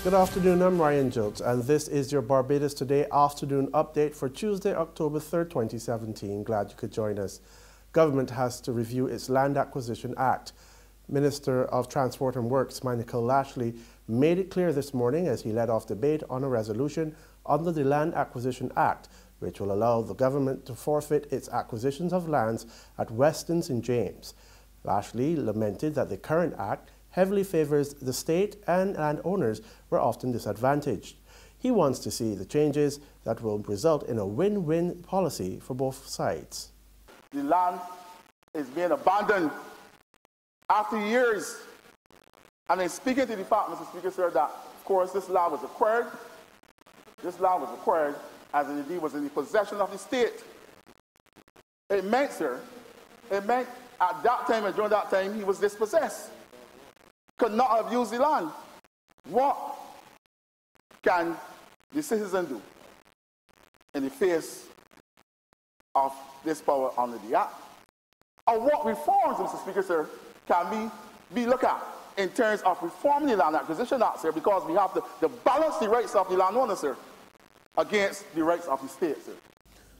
Good afternoon, I'm Ryan Jokes, and this is your Barbados Today afternoon update for Tuesday, October 3rd, 2017. Glad you could join us. Government has to review its Land Acquisition Act. Minister of Transport and Works, Michael Lashley, made it clear this morning as he led off debate on a resolution under the Land Acquisition Act, which will allow the government to forfeit its acquisitions of lands at Weston St. James. Lashley lamented that the current act heavily favors the state and landowners were often disadvantaged. He wants to see the changes that will result in a win-win policy for both sides. The land is being abandoned after years. And then speaking to the fact, Mr. Speaker, sir, that of course this land was acquired. This land was acquired as it indeed was in the possession of the state. It meant, sir, it meant at that time and during that time he was dispossessed. Could not have used the land. What can the citizen do in the face of this power under the Act? And what reforms, Mr. Speaker, sir, can be looked at in terms of reforming the Land Acquisition Act, sir, because we have to balance the rights of the landowner, sir, against the rights of the state, sir.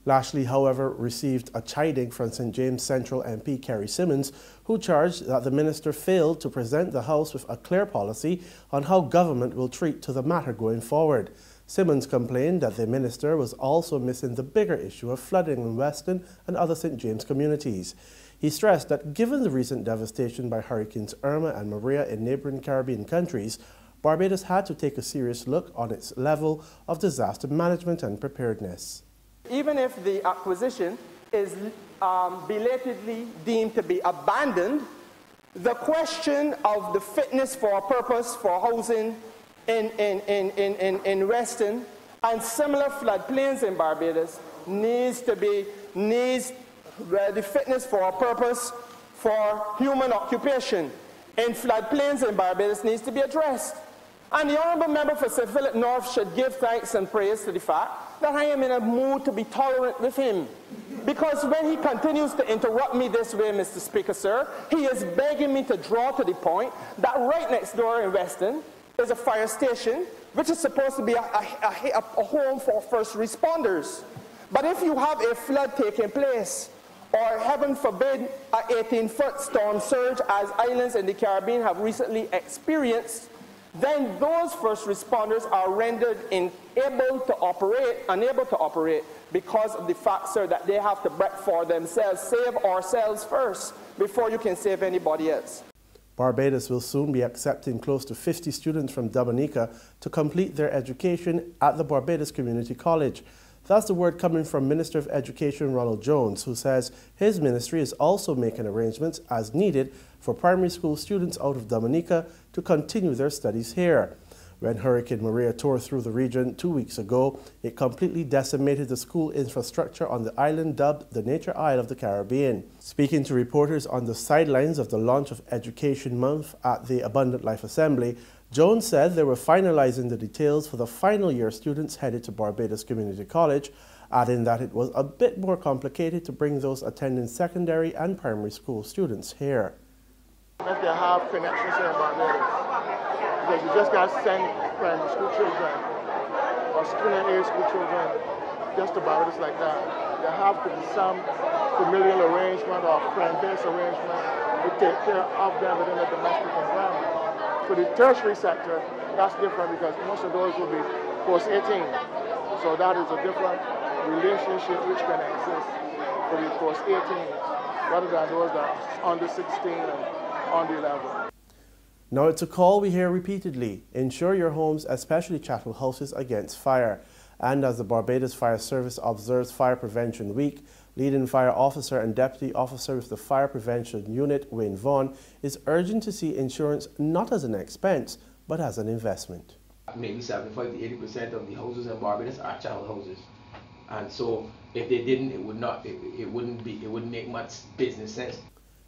Lashley, however, received a chiding from St. James Central MP Kerry Simmons, who charged that the minister failed to present the House with a clear policy on how government will treat to the matter going forward. Simmons complained that the minister was also missing the bigger issue of flooding in Weston and other St. James communities. He stressed that given the recent devastation by Hurricanes Irma and Maria in neighboring Caribbean countries, Barbados had to take a serious look on its level of disaster management and preparedness. Even if the acquisition is belatedly deemed to be abandoned, the question of the fitness for a purpose for housing in Weston and similar floodplains in Barbados needs the fitness for a purpose for human occupation in floodplains in Barbados needs to be addressed. And the Honourable Member for Sir Philip North should give thanks and praise to the fact that I am in a mood to be tolerant with him. Because when he continues to interrupt me this way, Mr. Speaker, sir, he is begging me to draw to the point that right next door in Weston is a fire station, which is supposed to be a home for first responders. But if you have a flood taking place, or heaven forbid, an 18-foot storm surge, as islands in the Caribbean have recently experienced, then those first responders are rendered unable to operate because of the fact, sir, that they have to break for themselves, save ourselves first before you can save anybody else. Barbados will soon be accepting close to 50 students from Dominica to complete their education at the Barbados Community College. That's the word coming from Minister of Education Ronald Jones, who says his ministry is also making arrangements as needed for primary school students out of Dominica to continue their studies here. When Hurricane Maria tore through the region 2 weeks ago, it completely decimated the school infrastructure on the island dubbed the Nature Isle of the Caribbean. Speaking to reporters on the sidelines of the launch of Education Month at the Abundant Life Assembly, Jones said they were finalizing the details for the final year students headed to Barbados Community College, adding that it was a bit more complicated to bring those attending secondary and primary school students here. If they have connections here in Barbados, because you just got to send primary school children or student age school children just to Barbados like that. There have to be some familial arrangement or friend-based arrangement to take care of them within the domestic environment. For the tertiary sector, that's different because most of those will be post-18. So that is a different relationship which can exist for the post-18s rather than those that are under 16 and under 11. Now it's a call we hear repeatedly: insure your homes, especially chattel houses, against fire. And as the Barbados Fire Service observes Fire Prevention Week, leading fire officer and deputy officer with the Fire Prevention Unit, Wayne Vaughan, is urging to see insurance not as an expense, but as an investment. Maybe 75 to 80% of the houses in Barbados are chattel houses. And so if they didn't, it wouldn't make much business sense.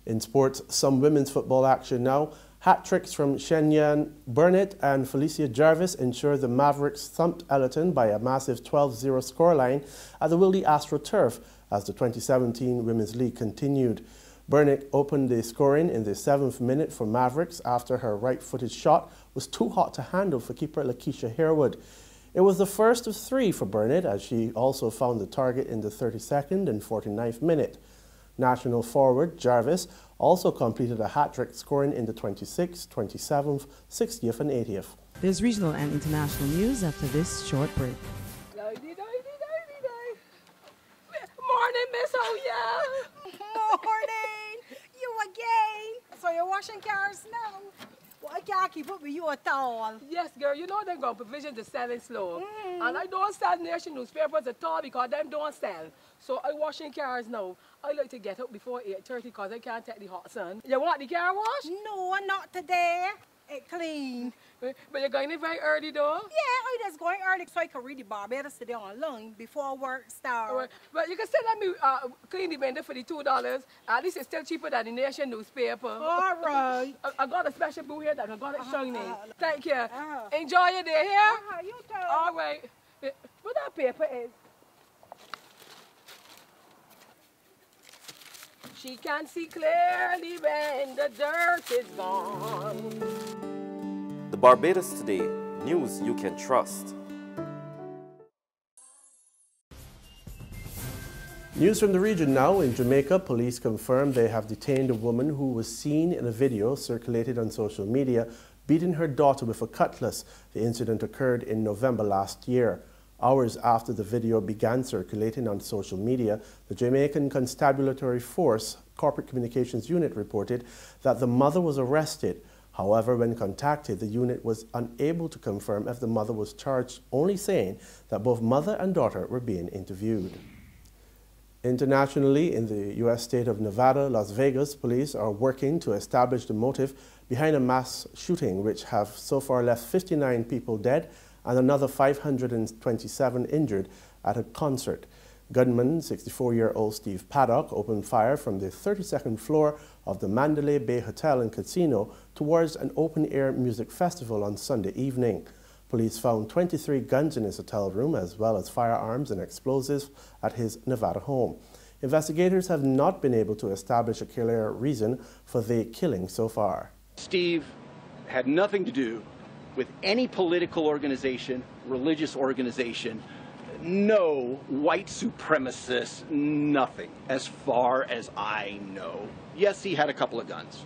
In sports, some women's football action now. Hat-tricks from Shenyan Burnett and Felicia Jarvis ensured the Mavericks thumped Ellerton by a massive 12-0 scoreline at the Wildy AstroTurf as the 2017 Women's League continued. Burnick opened the scoring in the 7th minute for Mavericks after her right-footed shot was too hot to handle for keeper Lakeisha Harewood. It was the first of 3 for Burnick, as she also found the target in the 32nd and 49th minute. National forward Jarvis also completed a hat-trick, scoring in the 26th, 27th, 60th and 80th. There's regional and international news after this short break. Morning, Miss Oya. Morning. You again. So you're washing cars now? Well, I can't keep up with you at all. Yes, girl, you know they got provision to selling slow. And I don't sell nation newspapers at all because them don't sell. So I washing cars now. I like to get up before 8:30 because I can't take the hot sun. You want the car wash? No, not today. It clean. But you're going in very early though? Yeah, I just going early so I can read the Barbados Today online before work starts. Right. But you can still let me clean the vendor for the $2. At least it's still cheaper than the nation newspaper. All right. I got a special boo here that I got it shiny. Thank you. Enjoy your day here. You too. All right. What that paper is? She can see clearly when the dirt is gone. The Barbados Today, news you can trust. News from the region now. In Jamaica, police confirmed they have detained a woman who was seen in a video circulated on social media beating her daughter with a cutlass. The incident occurred in November last year. Hours after the video began circulating on social media, the Jamaican Constabulary Force Corporate Communications Unit reported that the mother was arrested. However, when contacted, the unit was unable to confirm if the mother was charged, only saying that both mother and daughter were being interviewed. Internationally, in the U.S. state of Nevada, Las Vegas police are working to establish the motive behind a mass shooting which have so far left 59 people dead and another 527 injured at a concert. Gunman, 64-year-old Steve Paddock, opened fire from the 32nd floor of the Mandalay Bay Hotel and Casino towards an open-air music festival on Sunday evening. Police found 23 guns in his hotel room, as well as firearms and explosives at his Nevada home. Investigators have not been able to establish a clear reason for the killing so far. Steve had nothing to do with any political organization, religious organization, no white supremacist, nothing, as far as I know. Yes, he had a couple of guns.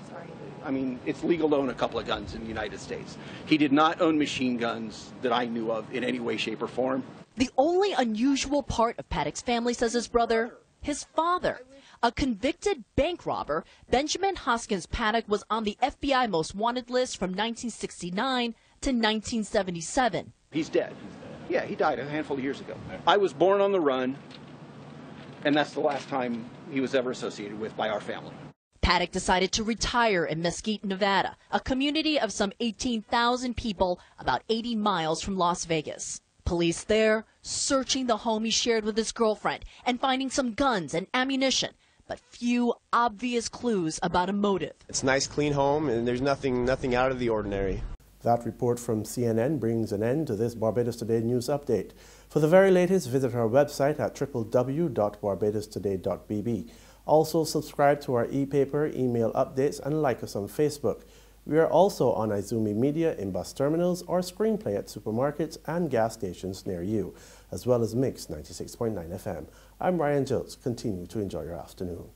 Sorry. I mean, it's legal to own a couple of guns in the United States. He did not own machine guns that I knew of in any way, shape, or form. The only unusual part of Paddock's family, says his brother, his father. A convicted bank robber, Benjamin Hoskins Paddock was on the FBI most wanted list from 1969 to 1977. He's dead. Yeah, he died a handful of years ago. I was born on the run, and that's the last time he was ever associated with by our family. Paddock decided to retire in Mesquite, Nevada, a community of some 18,000 people about 80 miles from Las Vegas. Police there searching the home he shared with his girlfriend and finding some guns and ammunition, but few obvious clues about a motive. It's a nice, clean home, and there's nothing out of the ordinary. That report from CNN brings an end to this Barbados Today news update. For the very latest, visit our website at www.barbadostoday.bb. Also, subscribe to our e-paper, email updates, and like us on Facebook. We are also on Izumi Media in bus terminals or Screenplay at supermarkets and gas stations near you, as well as Mix 96.9 FM. I'm Ryan Jilts. Continue to enjoy your afternoon.